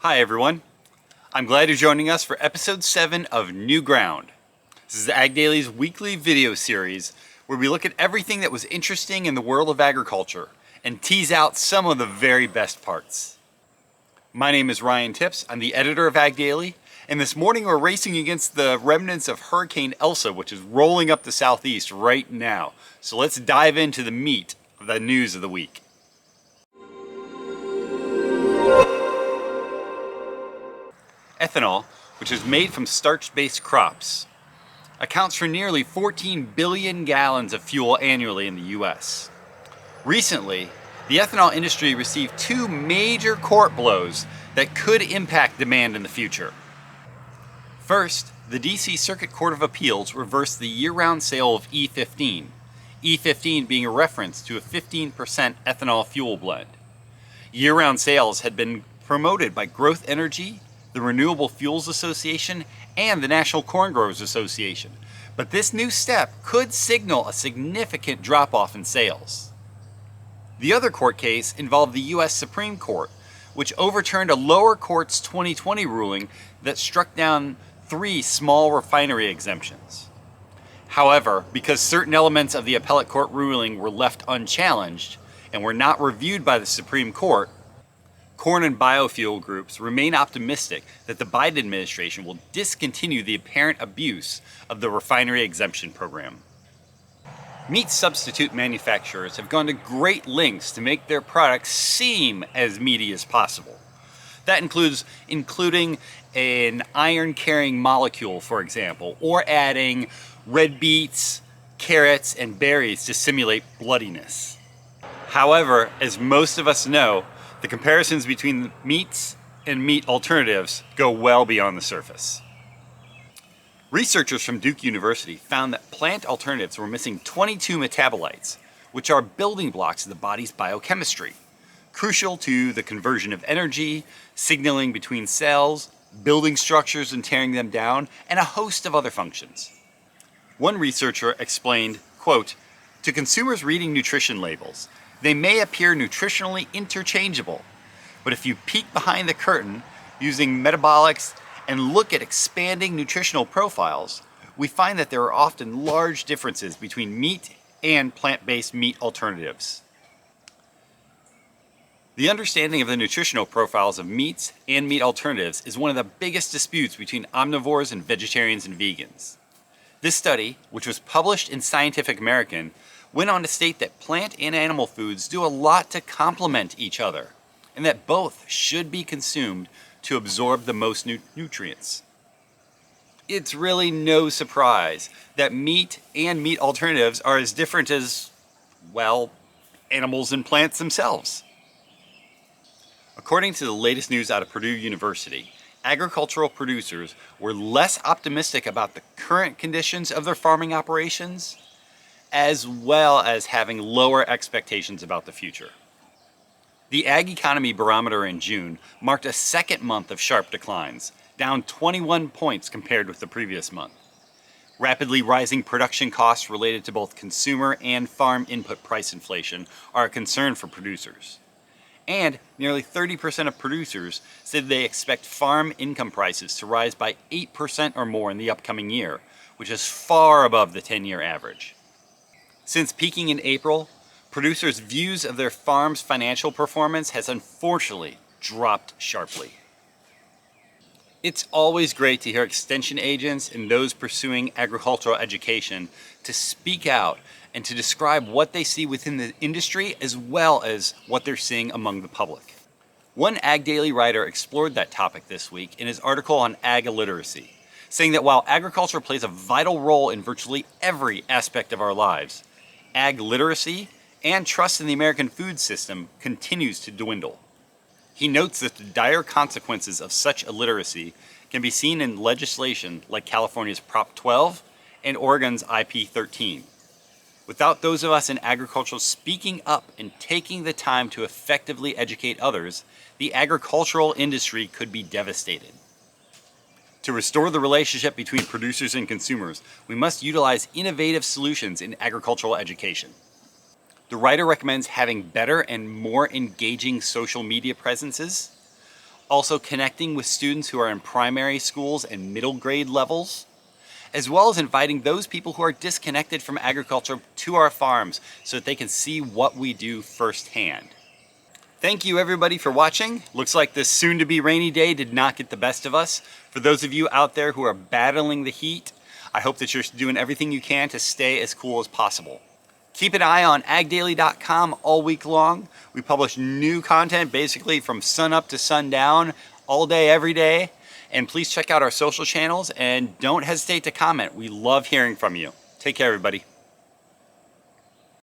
Hi everyone, I'm glad you're joining us for episode 7 of New Ground. This is AGDAILY's weekly video series where we look at everything that was interesting in the world of agriculture and tease out some of the very best parts. My name is Ryan Tips, I'm the editor of AGDAILY, and this morning we're racing against the remnants of Hurricane Elsa, which is rolling up the southeast right now. So let's dive into the meat of the news of the week. Ethanol, which is made from starch-based crops, accounts for nearly 14 billion gallons of fuel annually in the US. Recently, the ethanol industry received 2 major court blows that could impact demand in the future. First, the DC Circuit Court of Appeals reversed the year-round sale of E15, E15 being a reference to a 15% ethanol fuel blend. Year-round sales had been promoted by Growth Energy, the Renewable Fuels Association, and the National Corn Growers Association. But this new step could signal a significant drop-off in sales. The other court case involved the US Supreme Court, which overturned a lower court's 2020 ruling that struck down 3 small refinery exemptions. However, because certain elements of the appellate court ruling were left unchallenged and were not reviewed by the Supreme Court, corn and biofuel groups remain optimistic that the Biden administration will discontinue the apparent abuse of the refinery exemption program. Meat substitute manufacturers have gone to great lengths to make their products seem as meaty as possible. That includes including an iron-carrying molecule, for example, or adding red beets, carrots, and berries to simulate bloodiness. However, as most of us know, the comparisons between meats and meat alternatives go well beyond the surface. Researchers from Duke University found that plant alternatives were missing 22 metabolites, which are building blocks of the body's biochemistry, crucial to the conversion of energy, signaling between cells, building structures and tearing them down, and a host of other functions. One researcher explained, quote, "To consumers reading nutrition labels, they may appear nutritionally interchangeable, but if you peek behind the curtain using metabolics and look at expanding nutritional profiles, we find that there are often large differences between meat and plant-based meat alternatives." The understanding of the nutritional profiles of meats and meat alternatives is one of the biggest disputes between omnivores and vegetarians and vegans. This study, which was published in Scientific American, went on to state that plant and animal foods do a lot to complement each other, and that both should be consumed to absorb the most nutrients. It's really no surprise that meat and meat alternatives are as different as, well, animals and plants themselves. According to the latest news out of Purdue University, agricultural producers were less optimistic about the current conditions of their farming operations, as well as having lower expectations about the future. The Ag Economy Barometer in June marked a second month of sharp declines, down 21 points compared with the previous month. Rapidly rising production costs related to both consumer and farm input price inflation are a concern for producers. And nearly 30% of producers said they expect farm income prices to rise by 8% or more in the upcoming year, which is far above the 10-year average. Since peaking in April, producers' views of their farm's financial performance has unfortunately dropped sharply. It's always great to hear extension agents and those pursuing agricultural education to speak out and to describe what they see within the industry as well as what they're seeing among the public. One AGDAILY writer explored that topic this week in his article on ag illiteracy, saying that while agriculture plays a vital role in virtually every aspect of our lives, ag literacy and trust in the American food system continues to dwindle. He notes that the dire consequences of such illiteracy can be seen in legislation like California's Prop 12 and Oregon's IP 13. Without those of us in agriculture speaking up and taking the time to effectively educate others, the agricultural industry could be devastated. To restore the relationship between producers and consumers, we must utilize innovative solutions in agricultural education. The writer recommends having better and more engaging social media presences, also connecting with students who are in primary schools and middle grade levels, as well as inviting those people who are disconnected from agriculture to our farms so that they can see what we do firsthand. Thank you everybody for watching. Looks like this soon to be rainy day did not get the best of us. For those of you out there who are battling the heat, I hope that you're doing everything you can to stay as cool as possible. Keep an eye on agdaily.com all week long. We publish new content basically from sun up to sundown, all day, every day. And please check out our social channels and don't hesitate to comment. We love hearing from you. Take care, everybody.